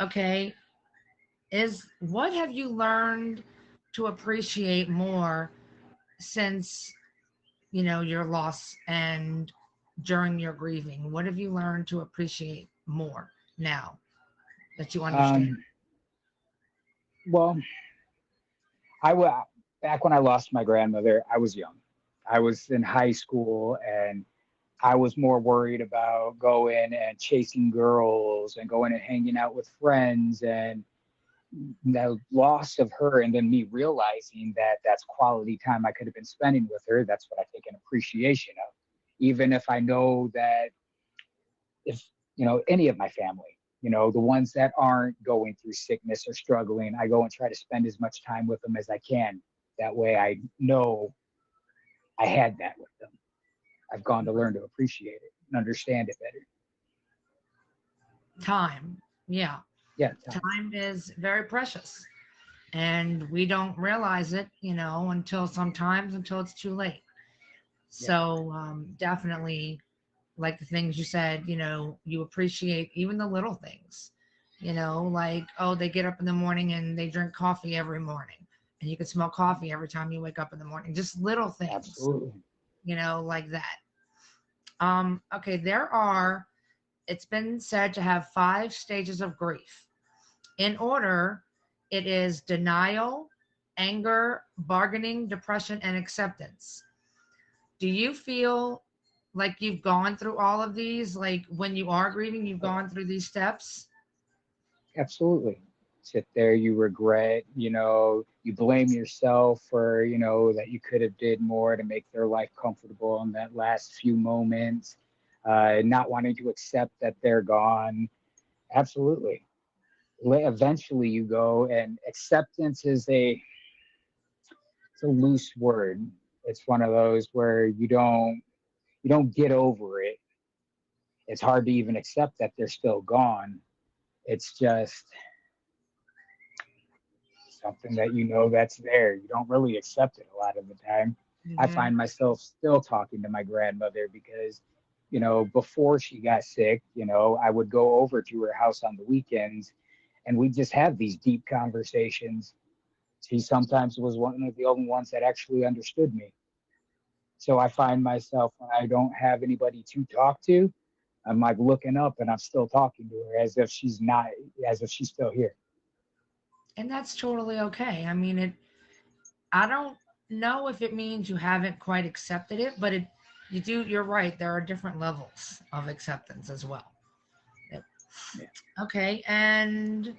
Okay, is what have you learned to appreciate more since your loss and during your grieving? What have you learned to appreciate more now that you understand? Um, well, I wa back when I lost my grandmother, I was young. I was in high school, and I was more worried about going and chasing girls and going and hanging out with friends, and the loss of her, and then me realizing that that's quality time I could have been spending with her. That's what I take an appreciation of. Even if I know that, if any of my family, the ones that aren't going through sickness or struggling, I go and try to spend as much time with them as I can. That way I know I had that with them. I've gone to learn to appreciate it and understand it better. Time. Yeah. Yeah, time. Time is very precious. And we don't realize it, until sometimes until it's too late. Yeah, So definitely, like the things you said, you appreciate even the little things, like, oh, they get up in the morning and they drink coffee every morning. And you can smell coffee every time you wake up in the morning. Just little things, absolutely. like that. Okay, it's been said to have 5 stages of grief. In order, it is denial, anger, bargaining, depression, and acceptance. Do you feel like you've gone through all of these? Like when you are grieving, you've Oh, gone through these steps? absolutely. Sit there, you regret, you blame yourself for, that you could have did more to make their life comfortable in that last few moments, not wanting to accept that they're gone. Absolutely. Eventually you go, and acceptance is it's a loose word. It's one of those where you don't get over it. It's hard to even accept that they're still gone. It's just something that that's there. You don't really accept it a lot of the time. I Hmm. find myself still talking to my grandmother because, before she got sick, I would go over to her house on the weekends, and we just have these deep conversations. She sometimes was one of the only ones that actually understood me. So I find myself, when I don't have anybody to talk to, I'm like looking up and I'm still talking to her as if she's not, as if she's still here. And that's totally okay. I mean, I don't know if it means you haven't quite accepted it, but you're right. There are different levels of acceptance as well. Yep. Yeah. Okay. And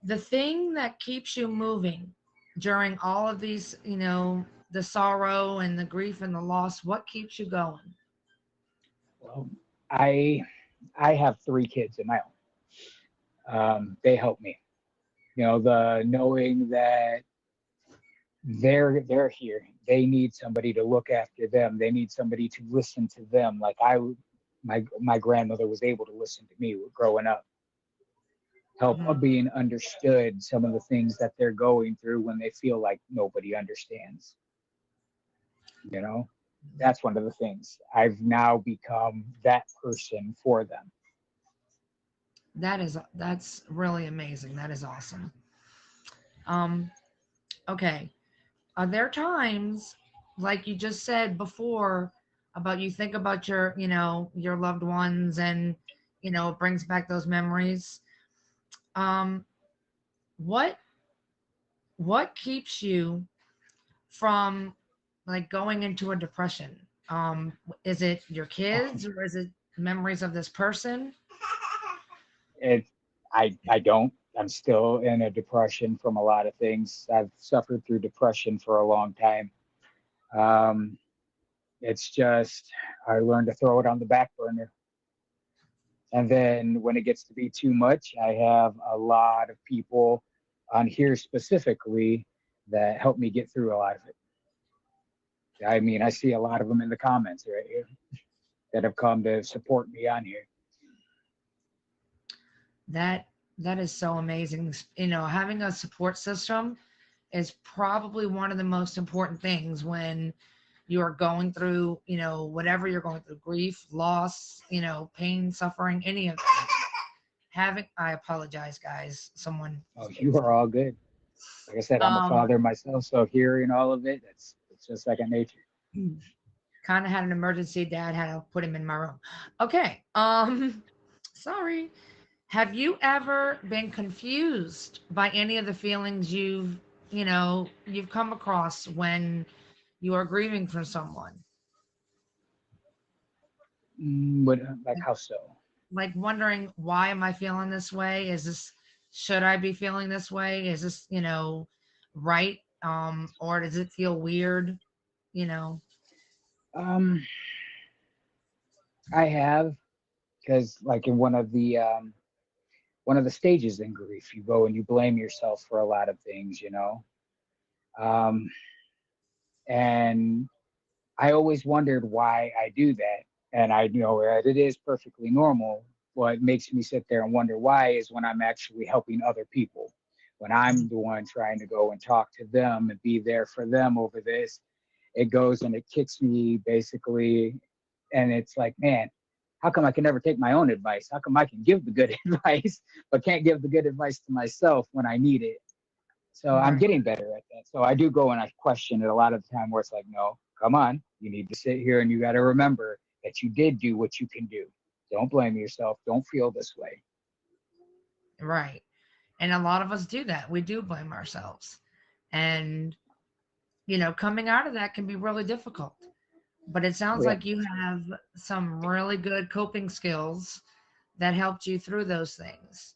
the thing that keeps you moving during all of these, the sorrow and the grief and the loss, what keeps you going? Well, I I have 3 kids of my own. They help me. The knowing that they're here. They need somebody to look after them. They need somebody to listen to them. Like my grandmother was able to listen to me growing up. Help Mhm. being understood some of the things that they're going through when they feel like nobody understands. You know, that's one of the things. I've now become that person for them. That's really amazing. That is awesome. Um, okay. Are there times, like you just said before, about you think about your loved ones and it brings back those memories? Um, what what keeps you from like going into a depression? Is it your kids or is it memories of this person? it, I don't. I'm still in a depression from a lot of things. I've suffered through depression for a long time. Um, it's just I learned to throw it on the back burner. And then when it gets to be too much, I have a lot of people on here specifically that help me get through a lot of it. I mean, I see a lot of them in the comments right here that have come to support me on here. That that is so amazing. Having a support system is probably one of the most important things when you are going through, whatever you're going through, grief, loss, pain, suffering, any of that. having, I apologize, guys. Someone Oh, is getting you are something. all good. Like I said, I'm a Um, father myself, so hearing all of it, it's just second nature. kind of had an emergency. Dad had to put him in my room. Okay. Sorry. Have you ever been confused by any of the feelings you've come across when you are grieving for someone? What, like how so? Like wondering, why am I feeling this way? Should I be feeling this way? Is this, right? Or does it feel weird? You know, Um, I have, because like in one of the stages in grief, you go and you blame yourself for a lot of things, you know. Um, and I always wondered why I do that. And I know that it is perfectly normal. What makes me sit there and wonder why is when I'm actually helping other people. When I'm the one trying to go and talk to them and be there for them over this, it goes and it kicks me basically. And it's like, man, how come I can never take my own advice? How come I can give the good advice, but can't give the good advice to myself when I need it? So I'm right, getting better at that. So I do go and I question it a lot of the time where it's like, no, come on, you need to sit here and you got to remember that you did do what you can do. Don't blame yourself. Don't feel this way. right. And a lot of us do that. We do blame ourselves. And, coming out of that can be really difficult. But it Oh sounds yeah, like you have some really good coping skills that helped you through those things.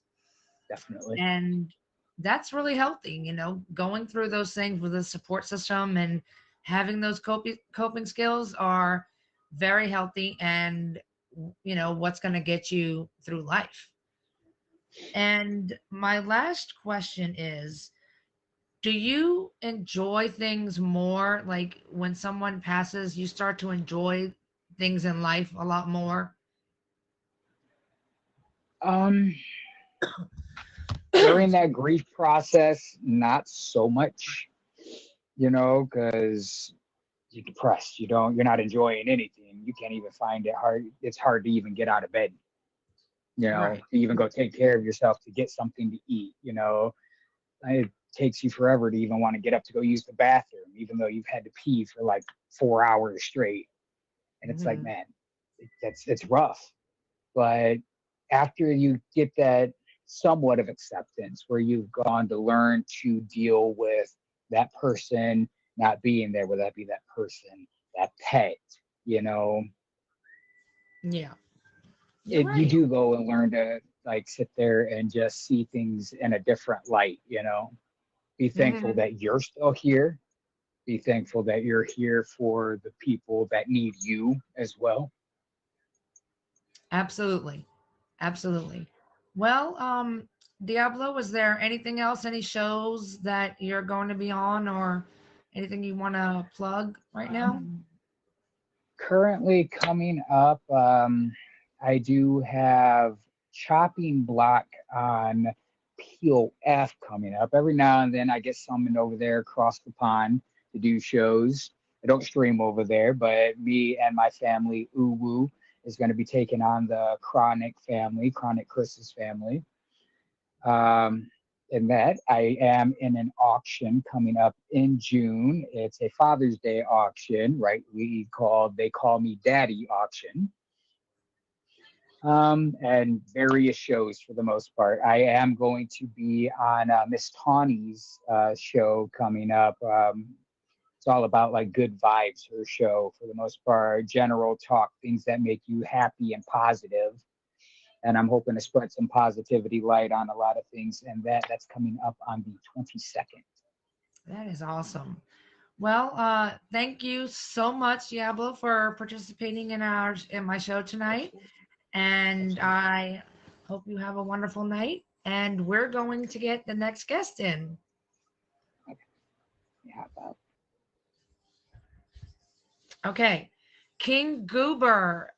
definitely. And that's really healthy, going through those things with a support system and having those coping skills are very healthy, and what's going to get you through life. And my last question is, do you enjoy things more, like when someone passes, you start to enjoy things in life a lot more? Um, During that grief process, not so much, you know, because you're depressed. You're not enjoying anything. You can't even find it hard. It's hard to even get out of bed, you know, Right. to even go take care of yourself, to get something to eat, you know. It takes you forever to even want to get up to go use the bathroom, even though you've had to pee for like 4 hours straight. And it's like, Hmm. man, it's rough. But after you get that somewhat of acceptance, where you've gone to learn to deal with that person not being there, whether that be that person, that pet, you know, Yeah, you're you right. do go and learn to like sit there and just see things in a different light, you know. Be thankful Hmm. that you're still here. Be thankful that you're here for the people that need you as well. Absolutely. Absolutely. Well, Diablo, is there anything else, any shows that you're going to be on, or anything you want to plug right now? Um, Currently coming up, I do have chopping block on POF coming up. Every now and then I get summoned over there across the pond to do shows. I don't stream over there, but me and my family, Uwu, is going to be taking on the Chronic family, Chronic Chris's family. Um, in that, I am in an auction coming up in June. It's a Father's Day auction, rightly called, they call me Daddy auction, and various shows for the most part. I am going to be on Miss Tawny's show coming up. It's all about like good vibes, her show for the most part, general talk, things that make you happy and positive, and I'm hoping to spread some positivity light on a lot of things. And that's coming up on the 22nd. That is awesome. Well, thank you so much, Diablo, for participating in my show tonight. Absolutely, And absolutely. I hope you have a wonderful night. And we're going to get the next guest in. Okay, yeah, Okay. King Goober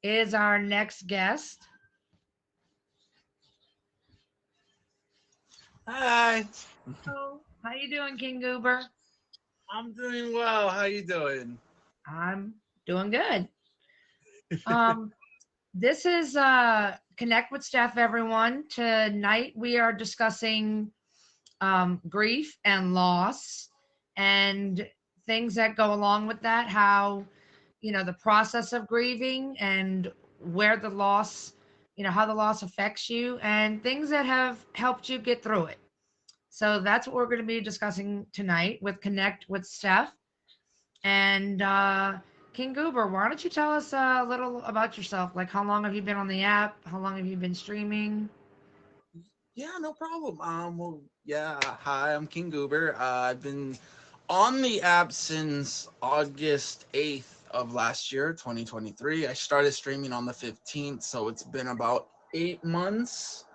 is our next guest. Hi, Oh, how you doing, King Goober? I'm doing well. How you doing? I'm doing good. Um, This is Connect with Steph, everyone. Tonight we are discussing grief and loss and things that go along with that, how, the process of grieving and where the loss, how the loss affects you and things that have helped you get through it. So that's what we're going to be discussing tonight with Connect with Steph. And King Goober, why don't you tell us a little about yourself? Like, how long have you been on the app? How long have you been streaming? Yeah, no problem. Well, yeah. Hi, I'm King Goober. I've been on the app since August 8th of last year, 2023. I started streaming on the 15th, so it's been about 8 months.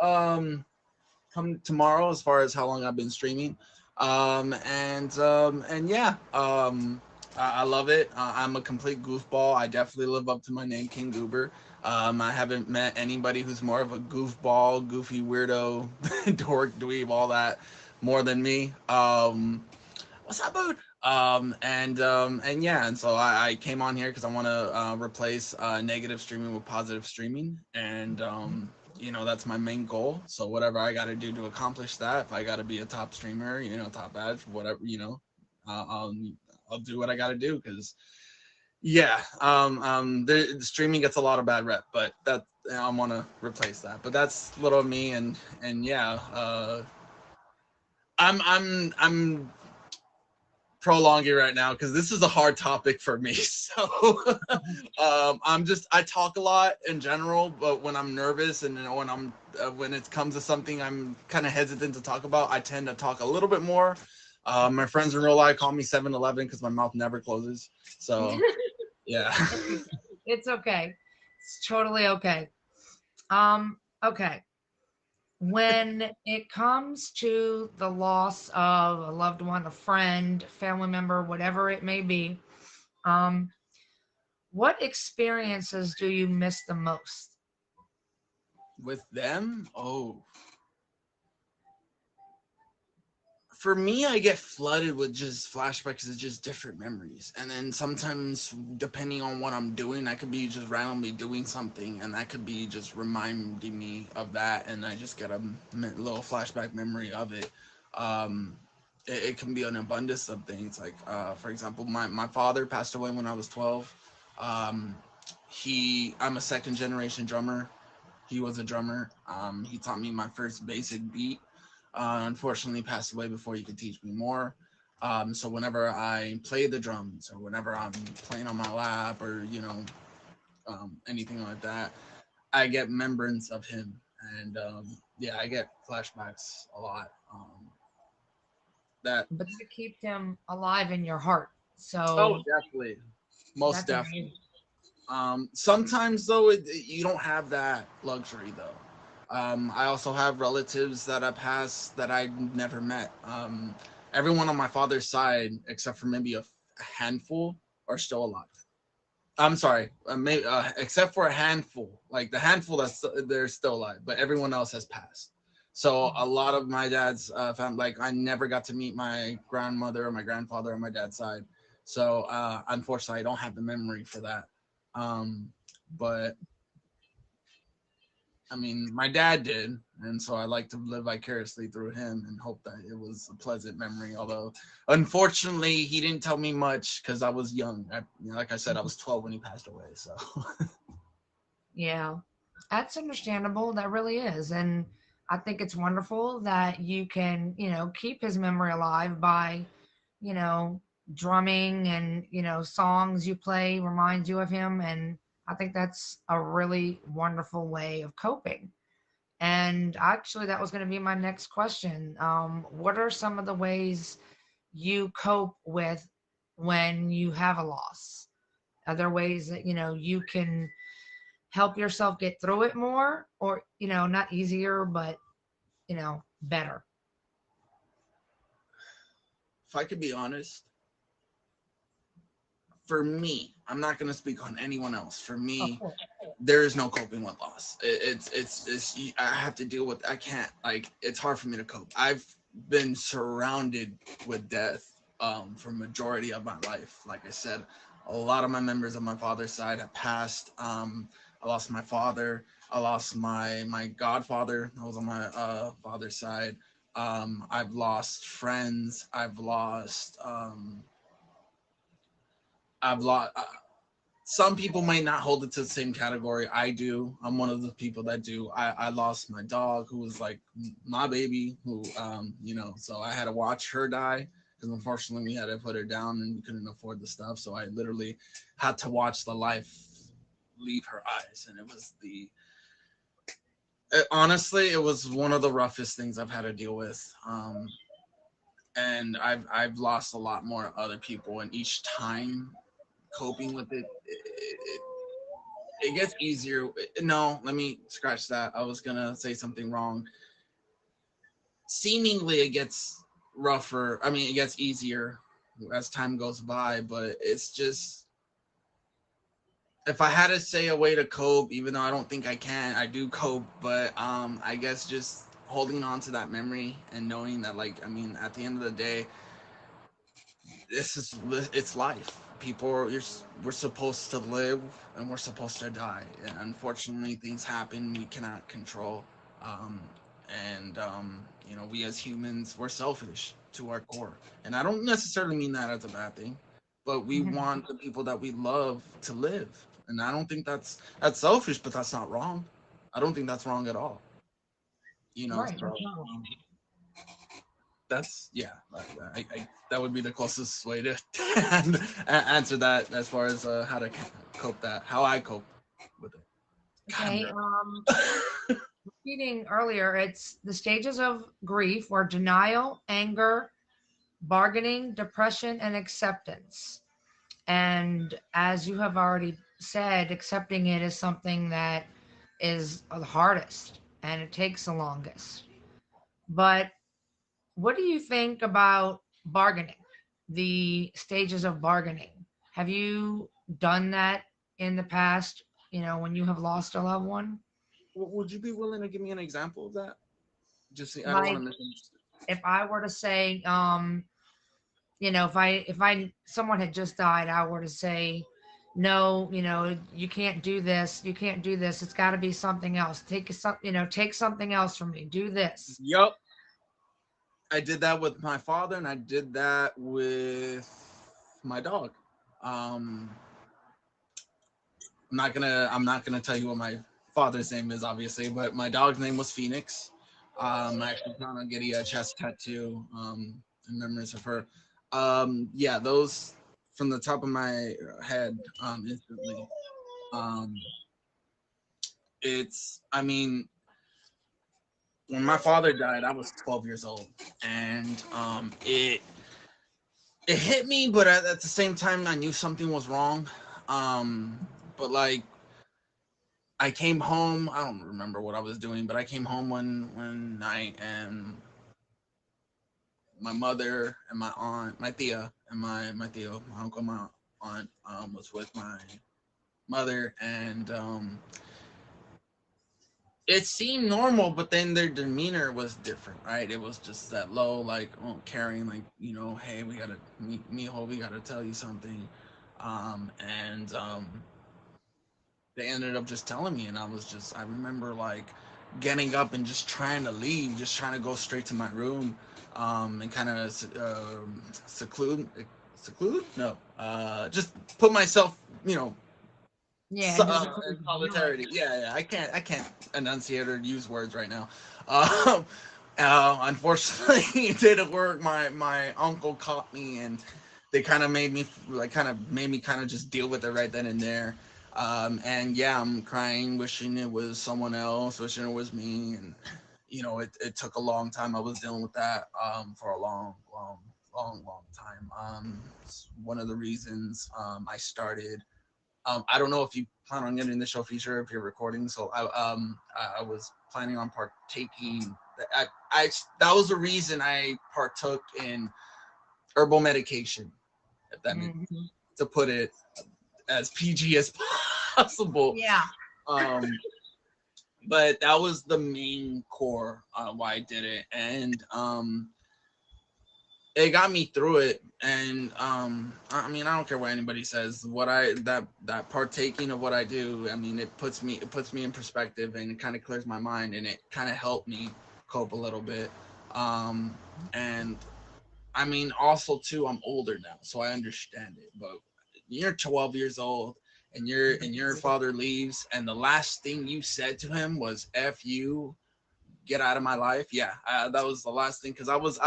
Um, come tomorrow, as far as how long I've been streaming. And yeah. I love it. I'm a complete goofball. I definitely live up to my name, King Goober. I haven't met anybody who's more of a goofball, goofy weirdo, dork, dweeb, all that, more than me. What's up, dude? And yeah, and so I came on here because I want to replace negative streaming with positive streaming, and that's my main goal. So whatever I got to do to accomplish that, if I got to be a top streamer, top badge, whatever, uh, um, I'll do what I got to do because yeah, the streaming gets a lot of bad rep, but that I want to replace that. But that's little of me, and yeah, I'm prolonging right now because this is a hard topic for me. So I talk a lot in general, but when I'm nervous and when it comes to something I'm kind of hesitant to talk about, I tend to talk a little bit more. My friends in real life call me 7-Eleven because my mouth never closes. So yeah. It's okay. It's totally okay. Okay. When it comes to the loss of a loved one, a friend, family member, whatever it may be, um, what experiences do you miss the most? With them, for me, I get flooded with just flashbacks of just different memories. And then sometimes, depending on what I'm doing, I could be just randomly doing something, and that could be just reminding me of that. And I just get a little flashback memory of it. Um, it can be an abundance of things. Like, for example, my father passed away when I was 12. Um, I'm a second generation drummer. He was a drummer. He taught me my first basic beat. Unfortunately, passed away before he could teach me more. So whenever I play the drums or whenever I'm playing on my lap or anything like that, I get remembrance of him, and yeah, I get flashbacks a lot. That But to keep them alive in your heart. Oh, So definitely, most that's definitely. amazing. Sometimes though, you don't have that luxury though. I also have relatives that I passed that I never met. Everyone on my father's side, except for maybe a handful, are still alive. I'm sorry, except for a handful. Like the handful that's they're still alive, but everyone else has passed. So a lot of my dad's family, like I never got to meet my grandmother or my grandfather on my dad's side. So unfortunately, I don't have the memory for that. But I mean, my dad did, and so I like to live vicariously through him and hope that it was a pleasant memory. Although, unfortunately, he didn't tell me much because I was young. Like I said, I was 12 when he passed away. So, Yeah, that's understandable. That really is. And I think it's wonderful that you can, keep his memory alive by, you know, drumming and, songs you play reminds you of him. And I think that's a really wonderful way of coping. And actually, that was going to be my next question. What are some of the ways you cope with when you have a loss? Are there ways that, you can help yourself get through it more or, not easier, but, better? if I could be honest, for me, I'm not going to speak on anyone else. For Of me, course. there is no coping with loss. It's I have to deal with. I can't it's hard for me to cope. I've been surrounded with death for majority of my life. Like I said, a lot of my members of my father's side have passed. I lost my father. I lost my godfather. I was on my father's side. I've lost friends. I've lost. Some people might not hold it to the same category. I do. I'm one of the people that do. I lost my dog, who was like my baby, who so I had to watch her die because unfortunately we had to put her down and we couldn't afford the stuff. So I literally had to watch the life leave her eyes, and honestly, it was one of the roughest things I've had to deal with. And I've lost a lot more other people, and each time coping with it gets easier. No, let me scratch that. I was gonna say something wrong. Seemingly, it gets rougher. I mean, it gets easier as time goes by, but it's just, if I had to say a way to cope, even though I don't think I can, I do cope. But I guess just holding on to that memory and knowing that, like, I mean, at the end of the day, this is it's life. We're supposed to live and we're supposed to die, and unfortunately things happen we cannot control. um we as humans, we're selfish to our core, and I don't necessarily mean that as a bad thing, but we Mhm. want the people that we love to live, and I don't think that's selfish, but that's not wrong. I don't think that's wrong at all. Right, So that's not wrong. that's yeah. That would be the closest way to answer that, as far as how to cope that how I cope with it. God, I'm Okay. nervous. Repeating earlier, it's the stages of grief were denial, anger, bargaining, depression, and acceptance. And as you have already said, accepting it is something that is the hardest and it takes the longest. But what do you think about bargaining? The stages of bargaining. Have you done that in the past, when you have lost a loved one? Would you be willing to give me an example of that? Just I don't want to Like misunderstand. if I were to say, if I someone had just died, I were to say, no, you can't do this, you can't do this. It's got to be something else. Take something else from me. Do this. Yup, I did that with my father, and I did that with my dog. Um, I'm not gonna tell you what my father's name is, obviously, but my dog's name was Phoenix. I actually plan on getting a chest tattoo in memories of her. Yeah, those from the top of my head instantly. Um, I mean, when my father died, I was 12 years old, and it hit me, but at the same time, I knew something was wrong. But like, I came home. I don't remember what I was doing, but I came home one night, and my mother and my aunt, my tia, and my Theo, my uncle, my aunt, was with my mother, and it seemed normal, but then their demeanor was different, right? It was just that low, like, oh, caring, like, hey, we gotta meet Mijo, we gotta tell you something. And They ended up just telling me, and I remember like getting up and just trying to leave, just trying to go straight to my room, and kind of seclude, no, just put myself, Yeah, and just in do it. solidarity. Yeah, I can't enunciate or use words right now. Unfortunately, it didn't work. My uncle caught me, and they kind of made me kind of just deal with it right then and there. And yeah, I'm crying, wishing it was someone else, wishing it was me, and it took a long time. I was dealing with that for a long time. It's one of the reasons I started. I don't know if you plan on getting the show feature if you're recording. So I was planning on partaking. I That was the reason I partook in herbal medication, if that makes, Mhm. to put it as PG as possible. Yeah. Um, but that was the main core why I did it, and it got me through it. And I mean, I don't care what anybody says. What I that partaking of what I do, I mean, it puts me in perspective, and it kind of clears my mind, and it kind of helped me cope a little bit. um and I mean, also too, I'm older now, so I understand it. But you're 12 years old, and your father leaves, and the last thing you said to him was "F you, get out of my life." Yeah, that was the last thing, because I was.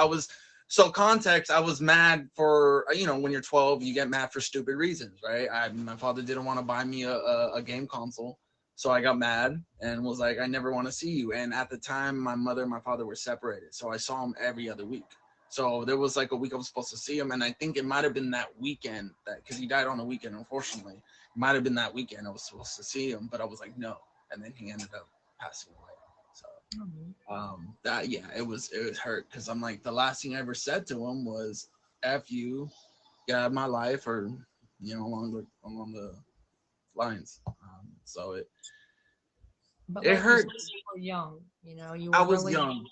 So context, I was mad for, when you're 12, you get mad for stupid reasons, right? My father didn't want to buy me a game console, so I got mad and was like, I never want to see you. And at the time, my mother and my father were separated, so I saw him every other week. So there was like a week I was supposed to see him, and I think it might have been that weekend, that because he died on a weekend, unfortunately. It might have been that weekend I was supposed to see him, but I was like, no, and then he ended up passing away. So that, yeah, it was hurt, because I'm like, the last thing I ever said to him was "F you, get out of my life," or along the lines. So it But it like you said, hurts. you were young. You know, you I were was really young.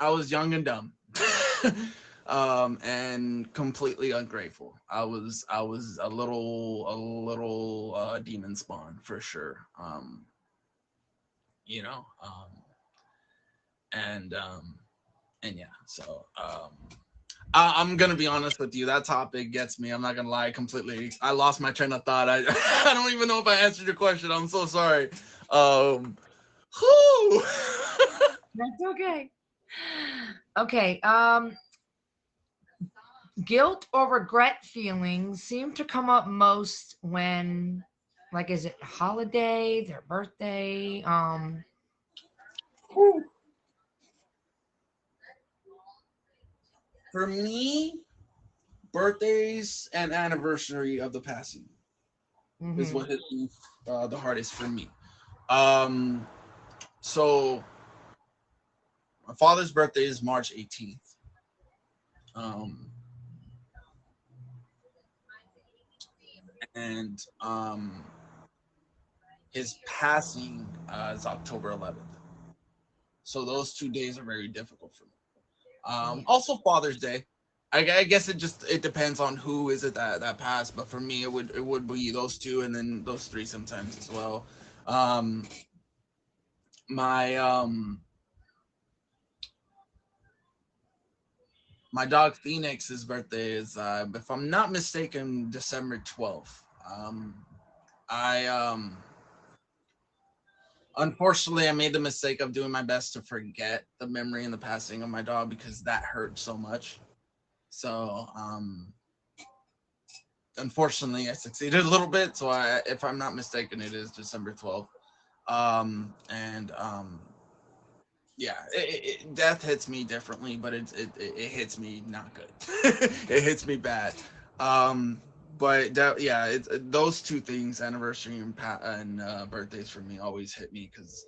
I was young and dumb. And completely ungrateful. I was a little demon spawn for sure. You know, and yeah. So I'm gonna be honest with you. That topic gets me. I'm not gonna lie. Completely, I lost my train of thought. I I don't even know if I answered your question. I'm so sorry. Um, whew. that's okay. Okay. Guilt or regret feelings seem to come up most when, like, is it a holiday, their birthday? For me, birthdays and anniversary of the passing is Mm-hmm. what hit me the hardest for me. Um, so my father's birthday is March 18th. Um, and his passing is October 11th. So those 2 days are very difficult for me. Yes. Also Father's Day. I guess it depends on who is it that passed, but for me it would be those two, and then those three sometimes as well. Um, my my dog Phoenix's birthday is, if I'm not mistaken, December 12th. I Unfortunately, I made the mistake of doing my best to forget the memory and the passing of my dog, because that hurt so much. So unfortunately, I succeeded a little bit. So if I'm not mistaken, it is December 12th. And Yeah, death hits me differently, but it hits me not good. It hits me bad. Um, but yeah, those two things, anniversary and birthdays, for me always hit me, because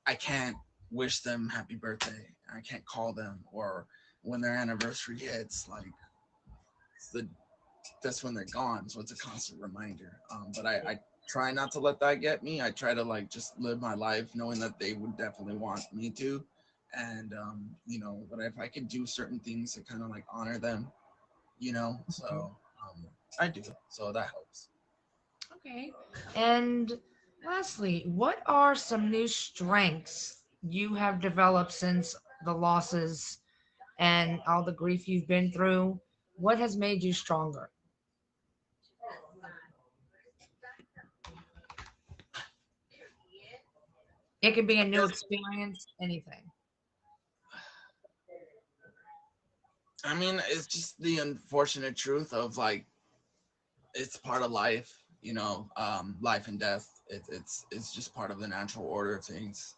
I can't wish them happy birthday. I can't call them, or when their anniversary hits, like, it's the that's when they're gone. So it's a constant reminder. But I try not to let that get me. I try to, like, just live my life knowing that they would definitely want me to. And but if I could do certain things to kind of like honor them, so I do. So that helps. Okay. And lastly, what are some new strengths you have developed since the losses and all the grief you've been through? What has made you stronger? It could be a new Yes. experience, anything. I mean, it's just the unfortunate truth of, like, it's part of life, life and death. It's just part of the natural order of things.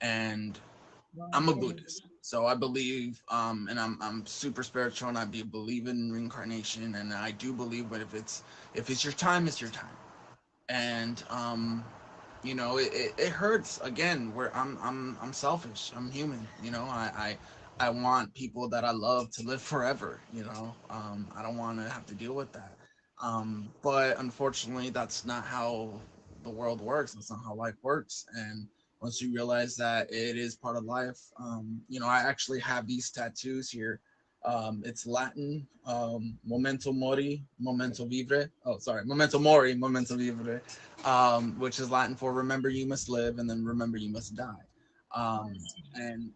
And I'm a Buddhist, so I believe, and I'm super spiritual, and believe in reincarnation, and I do believe that if it's your time, it's your time. And it hurts again. Where I'm selfish. I'm human. I want people that I love to live forever. I don't want to have to deal with that. But unfortunately, that's not how the world works. That's not how life works. And once you realize that it is part of life, I actually have these tattoos here. It's Latin, memento mori, memento vivere. Oh, sorry, memento mori, memento vivere, which is Latin for remember you must live, and then remember you must die. Um, and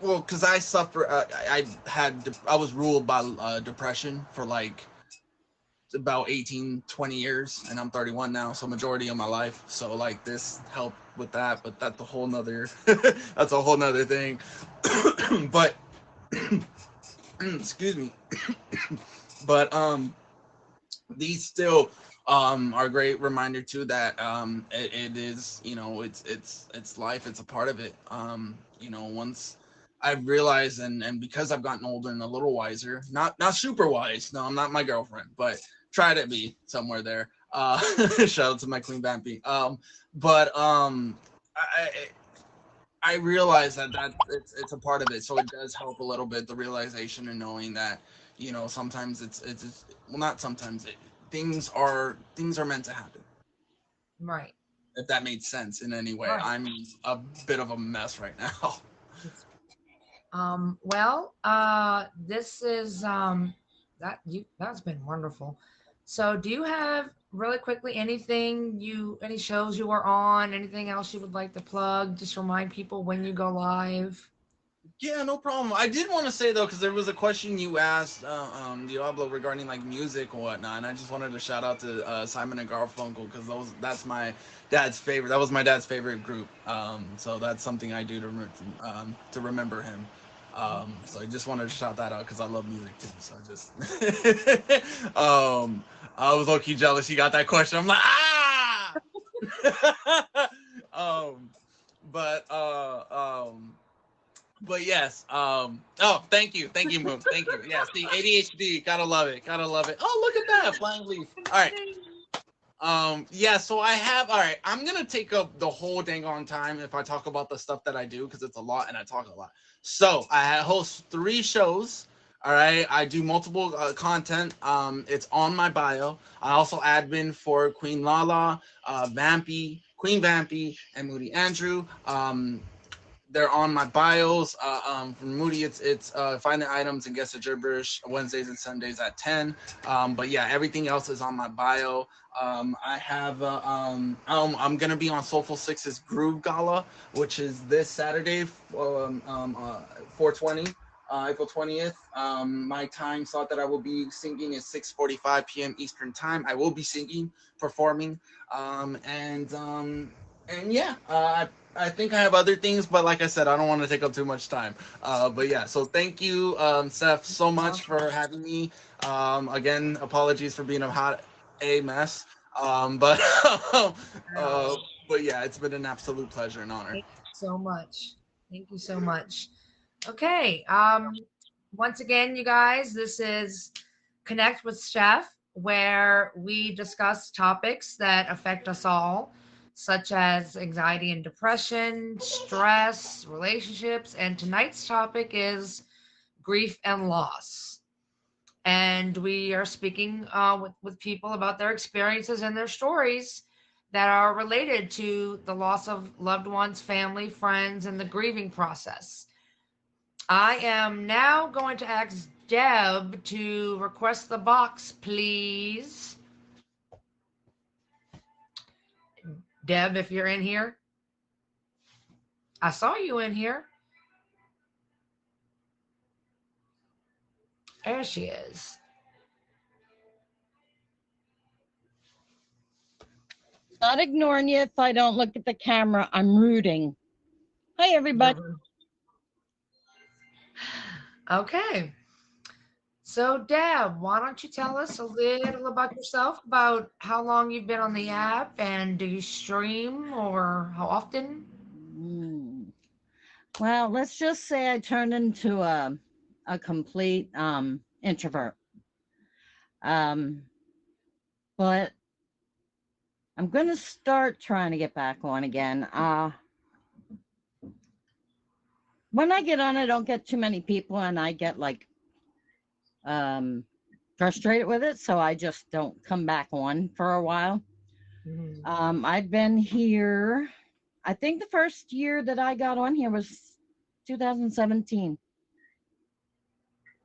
well, because I suffer, I was ruled by depression for like about 18, 20 years, and I'm 31 now, so majority of my life. So like this helped with that, but that's a whole nother that's a whole nother thing. But excuse me. But these still are a great reminder too that it is, you know, it's life, it's a part of it. You know, once I've realized, and because I've gotten older and a little wiser, not super wise, no, I'm not my girlfriend, but try to be somewhere there. Shout out to my queen Bampy. But I realize that it's a part of it, so it does help a little bit, the realization and knowing that, you know, sometimes it's well, not sometimes things are meant to happen. Right. If that made sense in any way, Right. I'm a bit of a mess right now. Well, this is that's been wonderful. So, do you have really quickly any shows you were on, anything else you would like to plug? Just remind people when you go live. Yeah, no problem. I did want to say though, because there was a question you asked Diablo regarding like music and whatnot, and I just wanted to shout out to Simon and Garfunkel because that's my dad's favorite. That was my dad's favorite group. So that's something I do to remember him. So I just wanted to shout that out because I love music too. So I just I was low key jealous he got that question. I'm like um, but but yes, oh, thank you, Moon, thank you. Yes, the ADHD, gotta love it, gotta love it. Oh, look at that, flying leaf. All right, yeah. So I have. All right, I'm gonna take up the whole dang on time if I talk about the stuff that I do because it's a lot and I talk a lot. So I host 3 shows. All right, I do multiple content. It's on my bio. I also admin for Queen Lala, Vampy, Queen Vampy, and Moody Andrew. They're on my bios. From Moody, it's find the items and guess the gibberish Wednesdays and Sundays at 10. But yeah, everything else is on my bio. I have I'm gonna be on Soulful Six's Groove Gala, which is this Saturday, 420. April 20th. My time slot that I will be singing is 6:45 p.m. Eastern time. I will be singing, performing, and yeah, I think I have other things, but like I said, I don't want to take up too much time. But yeah, so thank you, Steph, so much for having me. Again, apologies for being a mess. But uh, but yeah, it's been an absolute pleasure and honor. Thank you so much. Thank you so much. Okay. Once again, you guys, this is Connect with Steph, where we discuss topics that affect us all, such as anxiety and depression, stress, relationships, and tonight's topic is grief and loss. And we are speaking with people about their experiences and their stories that are related to the loss of loved ones, family, friends, and the grieving process. I am now going to ask Deb to request the box, please. Deb, if you're in here, I saw you in here. There she is. Not ignoring you if I don't look at the camera. I'm rooting. Hi, everybody. Okay. So, Deb, why don't you tell us a little about yourself, about how long you've been on the app, and do you stream or how often? Well, let's just say I turned into a complete introvert. But I'm going to start trying to get back on again. When I get on, I don't get too many people, and I get like frustrated with it, so I just don't come back on for a while. I've been here. I think the first year that I got on here was 2017.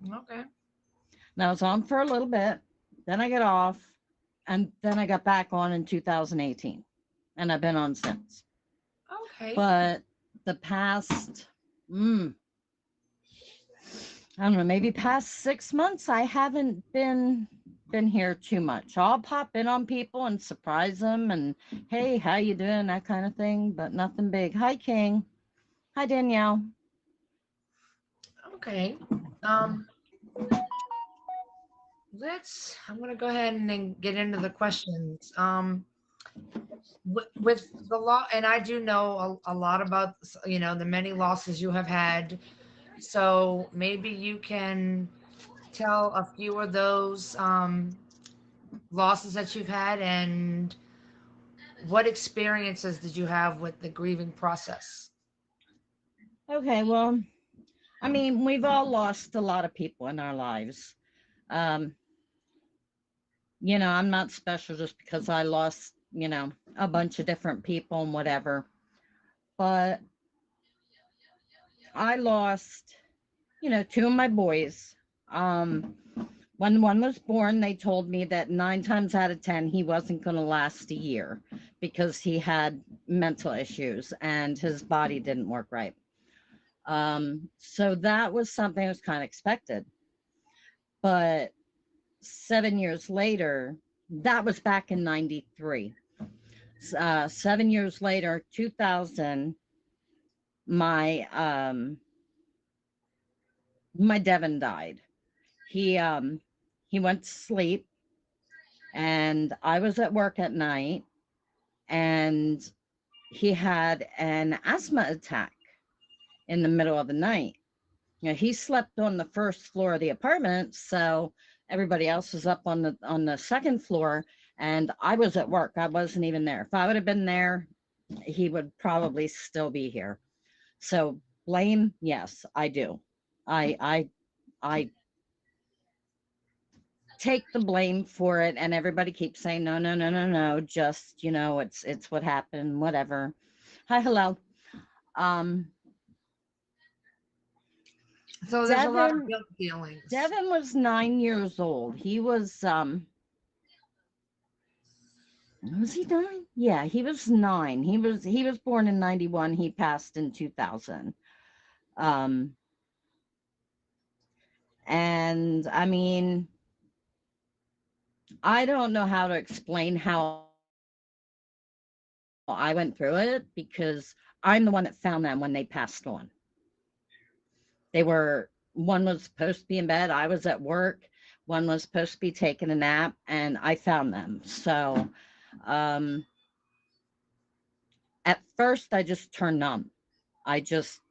Okay. And I was on for a little bit, then I got off, and then I got back on in 2018, and I've been on since. Okay. But the past, mm, I don't know, maybe past 6 months, I haven't been here too much. I'll pop in on people and surprise them, and hey, how you doing, that kind of thing, but nothing big. Hi, King. Hi, Danielle. Okay. Um, I'm gonna go ahead and then get into the questions. With the law, and I do know a lot about, the many losses you have had. So maybe you can tell a few of those losses that you've had, and what experiences did you have with the grieving process? Okay, well, I mean, we've all lost a lot of people in our lives. Um, I'm not special just because I lost, a bunch of different people and whatever. But I lost, two of my boys. Um, when one was born, they told me that 9 times out of 10, he wasn't going to last a year because he had mental issues and his body didn't work right. So that was something that was kind of expected. But 7 years later, that was back in 93. 7 years later, 2000, my my Devon died. He went to sleep, and I was at work at night, and he had an asthma attack in the middle of the night. He slept on the first floor of the apartment, so everybody else was up on the second floor, and I was at work. I wasn't even there. If I would have been there, he would probably still be here. So blame, yes, I do. I take the blame for it, and everybody keeps saying no, no, no, no, no. Just it's what happened, whatever. Hi, hello. Um, So there's a lot of Devin guilt feelings. Devin was 9 years old. Was he 9? Yeah, he was 9. He was born in 91. He passed in 2000. Um, and I mean, I don't know how to explain how I went through it because I'm the one that found them when they passed on. One was supposed to be in bed. I was at work. One was supposed to be taking a nap, and I found them. So, um, at first, I just turned numb. I just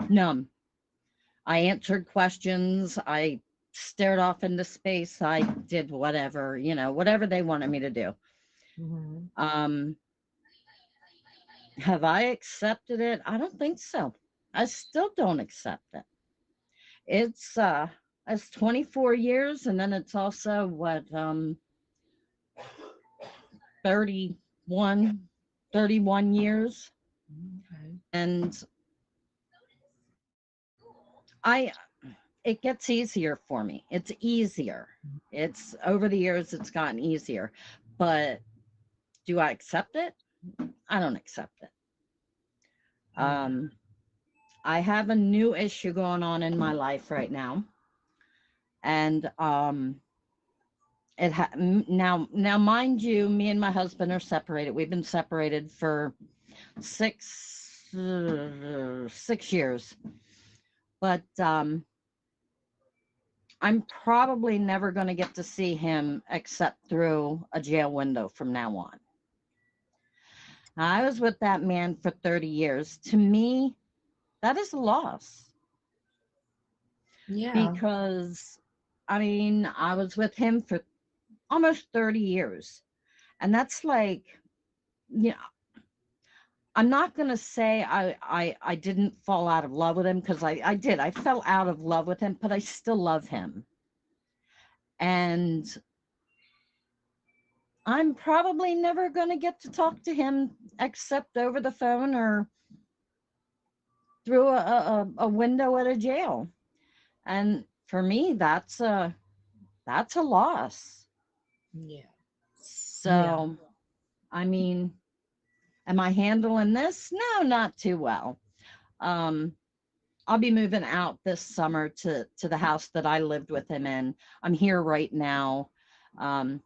numb. I answered questions. I stared off into space. I did whatever, whatever they wanted me to do. Hmm. Um, have I accepted it? I don't think so. I still don't accept it. It's 24 years, and then it's also what 31 31 years. Okay. And I it gets easier for me. It's easier. It's over the years it's gotten easier. But do I accept it? I don't accept it. Yeah. Um I have a new issue going on in my life right now. And now mind you, me and my husband are separated. We've been separated for 6 years. But I'm probably never going to get to see him except through a jail window from now on. I was with that man for 30 years. To me, that is a loss Yeah. because, I mean, I was with him for almost 30 years. And that's like, you know, I'm not going to say I didn't fall out of love with him because I did. I fell out of love with him, but I still love him. And I'm probably never going to get to talk to him except over the phone or through a window at a jail. And for me, that's a loss. Yeah. Yeah. So, I mean, am I handling this? No, not too well. Um, I'll be moving out this summer to the house that I lived with him in. I'm here right now. Um,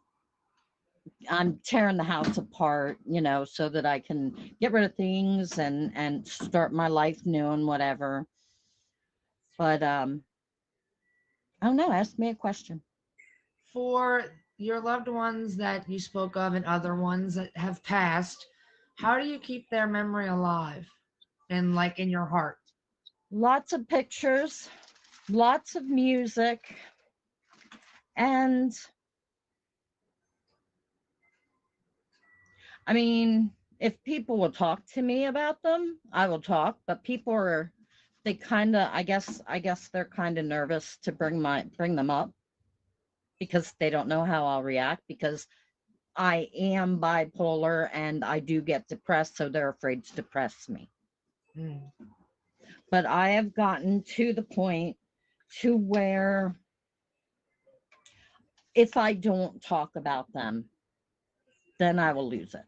I'm tearing the house apart, so that I can get rid of things and start my life new and whatever. But I don't know. Ask me a question. For your loved ones that you spoke of and other ones that have passed, how do you keep their memory alive and like in your heart? Lots of pictures, lots of music, and I mean, if people will talk to me about them, I will talk. But people are, they kind of, I guess they're kind of nervous to bring them up because they don't know how I'll react because I am bipolar and I do get depressed, so they're afraid to depress me. Mm. But I have gotten to the point to where if I don't talk about them, then I will lose it.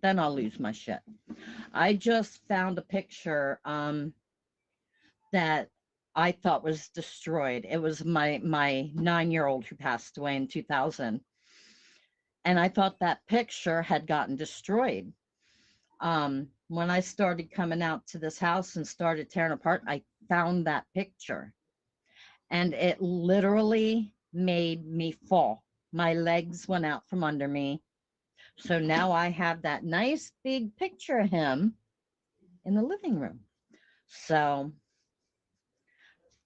Then I'll lose my shit. I just found a picture that I thought was destroyed. It was my 9-year old who passed away in 2000, and I thought that picture had gotten destroyed. When I started coming out to this house and started tearing apart, I found that picture, and it literally made me fall. My legs went out from under me. So now I have that nice big picture of him in the living room. So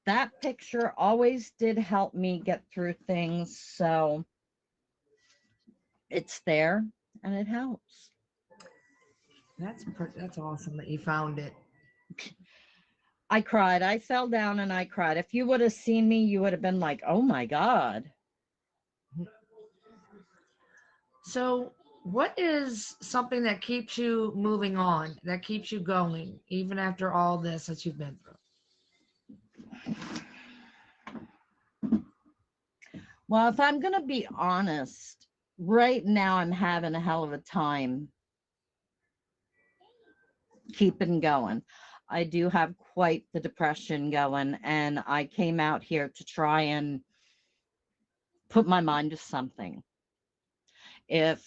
that picture always did help me get through things. So it's there and it helps. That's awesome that you found it. I cried. I fell down and I cried. If you would have seen me, you would have been like, oh my God. So, what is something that keeps you moving on, that keeps you going, even after all this that you've been through? Well, if I'm going to be honest, right now I'm having a hell of a time keeping going. I do have quite the depression going, and I came out here to try and put my mind to something. If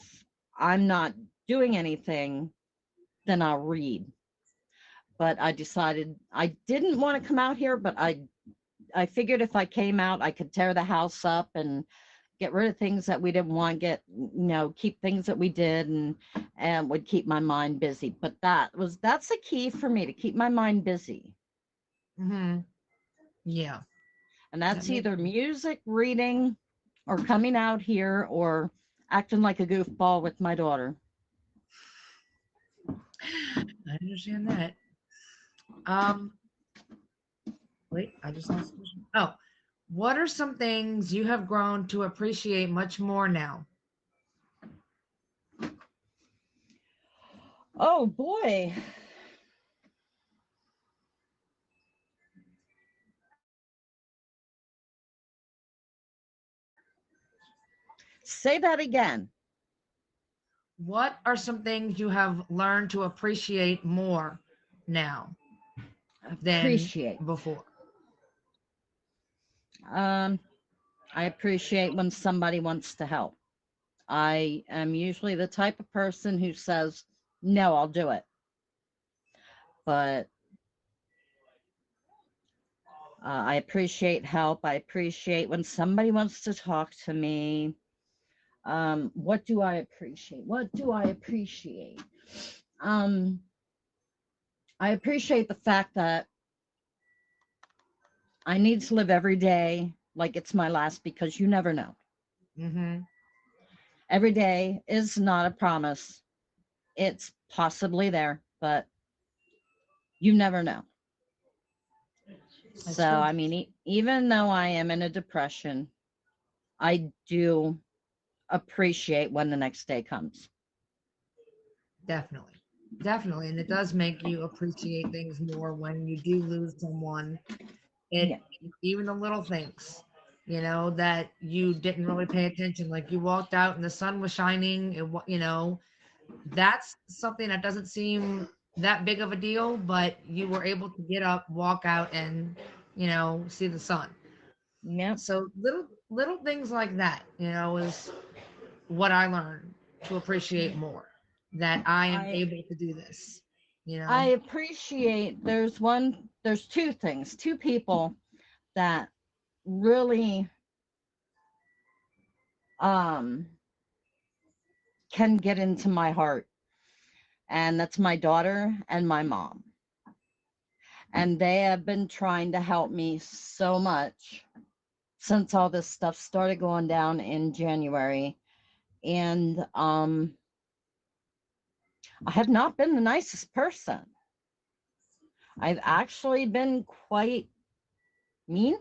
I'm not doing anything, then I'll read. But I decided I didn't want to come out here, but I figured if I came out, I could tear the house up and get rid of things that we didn't want, keep things that we did and would keep my mind busy. But that's the key for me to keep my mind busy. Mm-hmm. Yeah. And That that's makes either music, reading, or coming out here or acting like a goofball with my daughter. I understand that. Um, wait, I just lost. Oh, what are some things you have grown to appreciate much more now? Oh boy. Say that again. What are some things you have learned to appreciate more now than Appreciate. before? Um, I appreciate when somebody wants to help. I am usually the type of person who says, no, I'll do it. But I appreciate help. I appreciate when somebody wants to talk to me. What do I appreciate? What do I appreciate? Um, I appreciate the fact that I need to live every day like it's my last because you never know. Mm-hmm. Every day is not a promise. It's possibly there, but you never know. That's So, true. I mean, even though I am in a depression, I do appreciate when the next day comes. Definitely. Definitely. And it does make you appreciate things more when you do lose someone. Yeah. It even the little things. that you didn't really pay attention. Like you walked out and the sun was shining. That's something that doesn't seem that big of a deal, but you were able to get up, walk out, and see the sun. Yep. So little things like that, is what I learned to appreciate more. That I am I able to do this. You I know. appreciate there's two things, two people that really um can get into my heart, and that's my daughter and my mom. And they have been trying to help me so much since all this stuff started going down in January. And I have not been the nicest person. I've actually been quite mean,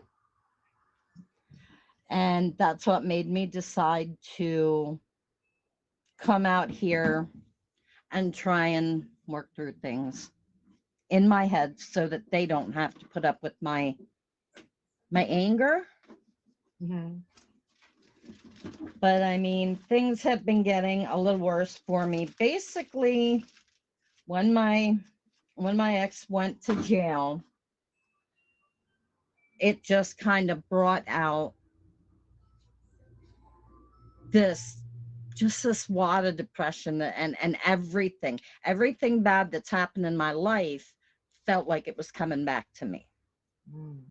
and that's what made me decide to come out here and try and work through things in my head so that they don't have to put up with my anger. Hmm. But I mean, things have been getting a little worse for me. Basically, when my ex went to jail, it just kind of brought out this this wad of depression, and everything bad that's happened in my life felt like it was coming back to me. Mm.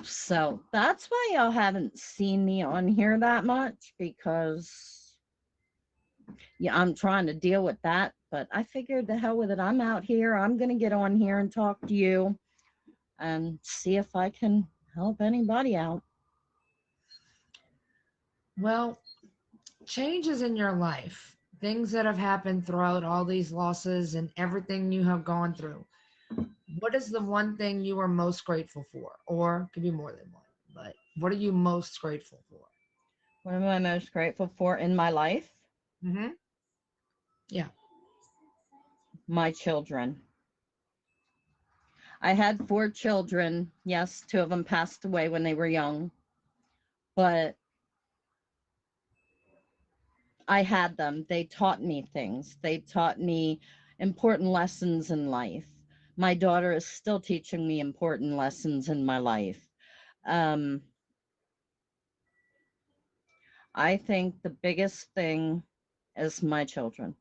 So that's why y'all haven't seen me on here that much, because yeah, I'm trying to deal with that. But I figured, the hell with it, I'm out here, I'm gonna get on here and talk to you and see if I can help anybody out. Well, changes in your life, things that have happened throughout all these losses and everything you have gone through. What is the one thing you are most grateful for? Or it could be more than one, but what are you most grateful for? What am I most grateful for in my life? Hmm. Yeah. My children. I had four children. Yes, two of them passed away when they were young, but I had them. They taught me things. They taught me important lessons in life. My daughter is still teaching me important lessons in my life. Um, I think the biggest thing is my children.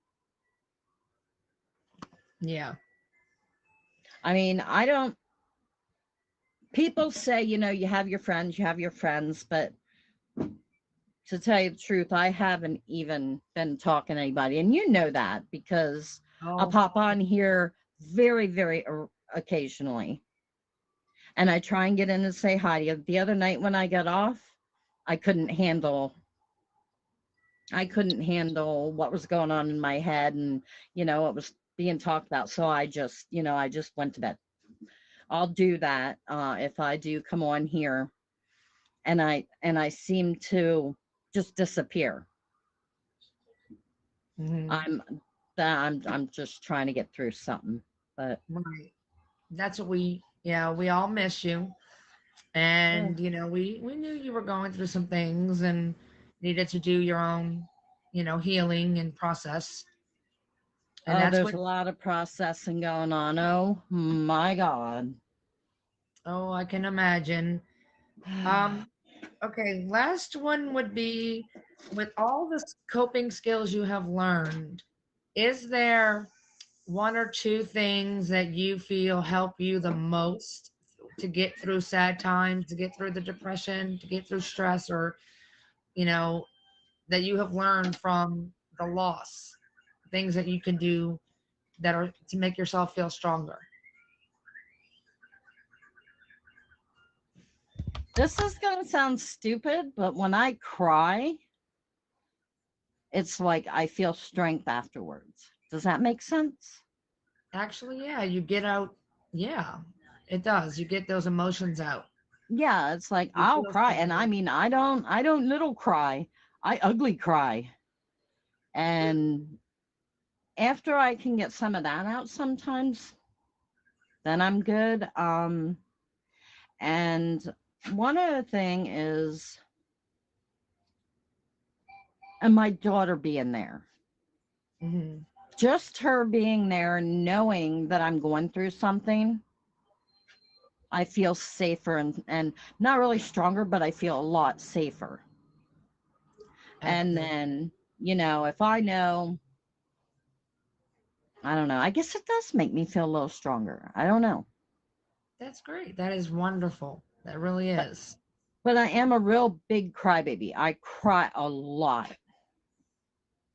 Yeah. I mean, I don't, people say, you have your friends, but to tell you the truth, I haven't even been talking to anybody. And you know that because I'll Oh, pop on here very, very occasionally. And I try and get in and say hi to you. The other night when I got off, I couldn't handle I couldn't handle what was going on in my head, and what was being talked about. So I just went to bed. I'll do that if I do come on here, and I seem to just disappear. hmm. I'm I'm just trying to get through something. But Right. That's what we all miss you. yeah. And, we knew you were going through some things and needed to do your own, healing and process. And Oh, that's there's what, a lot of processing going on. Oh my God. oh, I can imagine. Um, okay, last one would be, with all the coping skills you have learned, is there one or two things that you feel help you the most to get through sad times, to get through the depression, to get through stress, or, you know, that you have learned from the loss? Things that you can do that are to make yourself feel stronger. This is going to sound stupid, but when I cry, it's like I feel strength afterwards. Does that make sense? Actually, yeah, you get out. Yeah, it does. You get those emotions out. Yeah, it's like You I'll feel cry, and I stronger. mean, I don't little cry. I ugly cry. And after I can get some of that out sometimes, then I'm good. And one other thing is, and my daughter being there, Mm-hmm. just her being there, knowing that I'm going through something, I feel safer and not really stronger, but I feel a lot safer. And Absolutely. then, if I know, I don't know, I guess it does make me feel a little stronger. I don't know. That's great. That is wonderful. That really But is. but I am a real big crybaby. I cry a lot.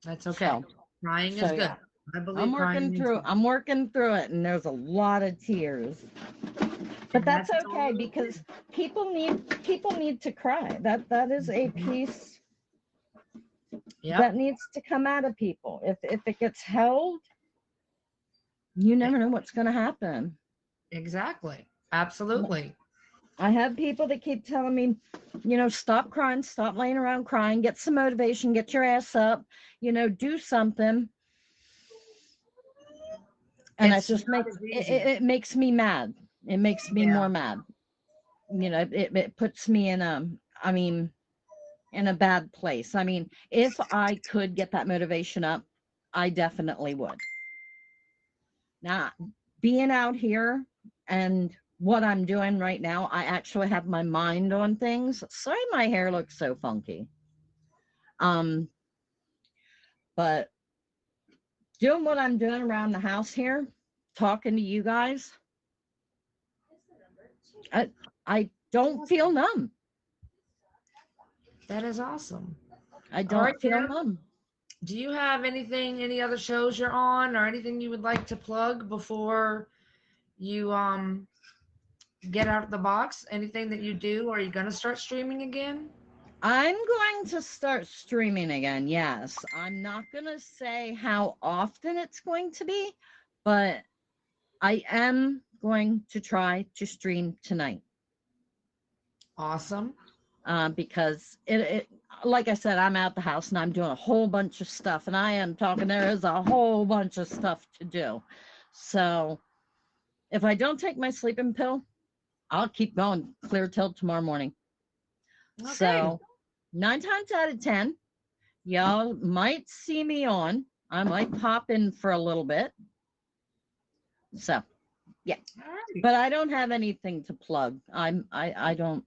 That's okay. So Crying is so good. yeah. I I'm believe crying working is through good. I'm working through it, and there's a lot of tears. But And that's that's okay totally because okay. people need to cry. That is a Mhm. piece Yep. that needs to come out of people. If it gets held, you E- never know what's going to happen. Exactly. Absolutely. I have people that keep telling me, stop crying, stop laying around crying, get some motivation, get your ass up, do something. And that It's just not makes as it, easy. it, it makes me mad. It makes me Yeah. more mad. It puts me I mean, in a bad place. I mean, if I could get that motivation up, I definitely would. Now, being out here and what I'm doing right now, I actually have my mind on things. Sorry, my hair looks so funky. Um, but doing what I'm doing around the house here, talking to you guys, I, I don't feel Awesome. numb. That is awesome. I All right, don't feel Deb. numb. Do you have anything, any other shows you're on, or anything you would like to plug before you get out of the box? Anything that you do? Or are you gonna start streaming again? I'm going to start streaming again. Yes. I'm not going to say how often it's going to be, but I am going to try to stream tonight Awesome. because like I said, I'm out the house and I'm doing a whole bunch of stuff, and I am talking, there is a whole bunch of stuff to do. So if I don't take my sleeping pill, I'll keep going clear till tomorrow morning. Okay. So 9 times out of 10, y'all might see me on. I might pop in for a little bit. So yeah. All right. But I don't have anything to plug. I don't.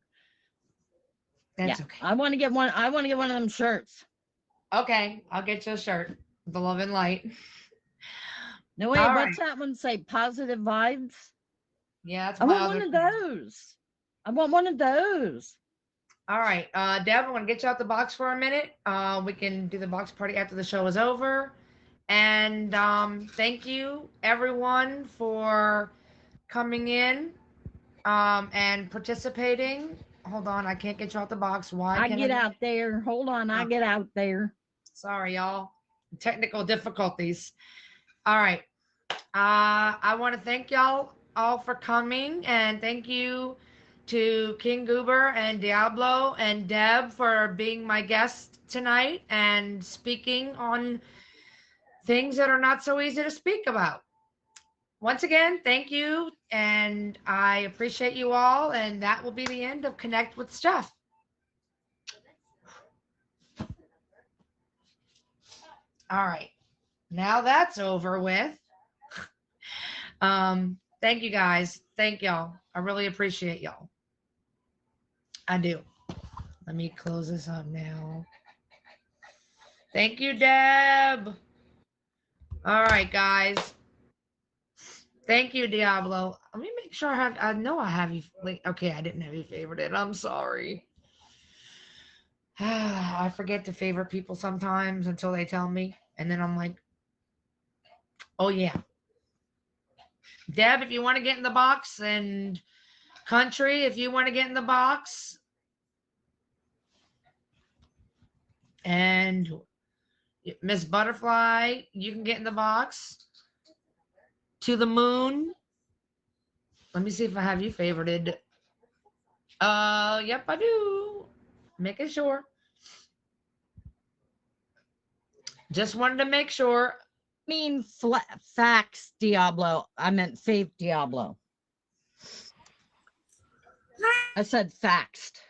Yeah. That's okay. I want to get one of them shirts. Okay. I'll get you a shirt. The love and light. No, wait, All what's right. that one say? Positive vibes? Yeah, that's I my want other one of thing. those. I want one of those. All right. Deb, I'm gonna get you out the box for a minute. We can do the box party after the show is over. And thank you everyone for coming in and participating. Hold on, I can't get you out the box. Why I can't I get get? out there. Hold on, I Oh, get out there. sorry, y'all. Technical difficulties. All right. I want to thank y'all all for coming, and thank you to King Goober and Diablo and Deb for being my guest tonight and speaking on things that are not so easy to speak about. Once again, thank you, and I appreciate you all, and that will be the end of Connect with Steph. All right, now that's over with. Thank you guys. Thank y'all. I really appreciate y'all. I do. Let me close this up now. Thank you, Deb. All right, guys. Thank you, Diablo. Let me make sure I have. I know I have you. Okay, I didn't have you favorited. I'm sorry. I forget to favorite people sometimes until they tell me, and then I'm like, oh yeah, Deb, if you want to get in the box, and Country, if you want to get in the box, and Miss Butterfly, you can get in the box. To the Moon. Let me see if I have you favorited. Yep, I do. Making sure. Just wanted to make sure. I mean, facts, Diablo. I meant fave Diablo. I said faxed.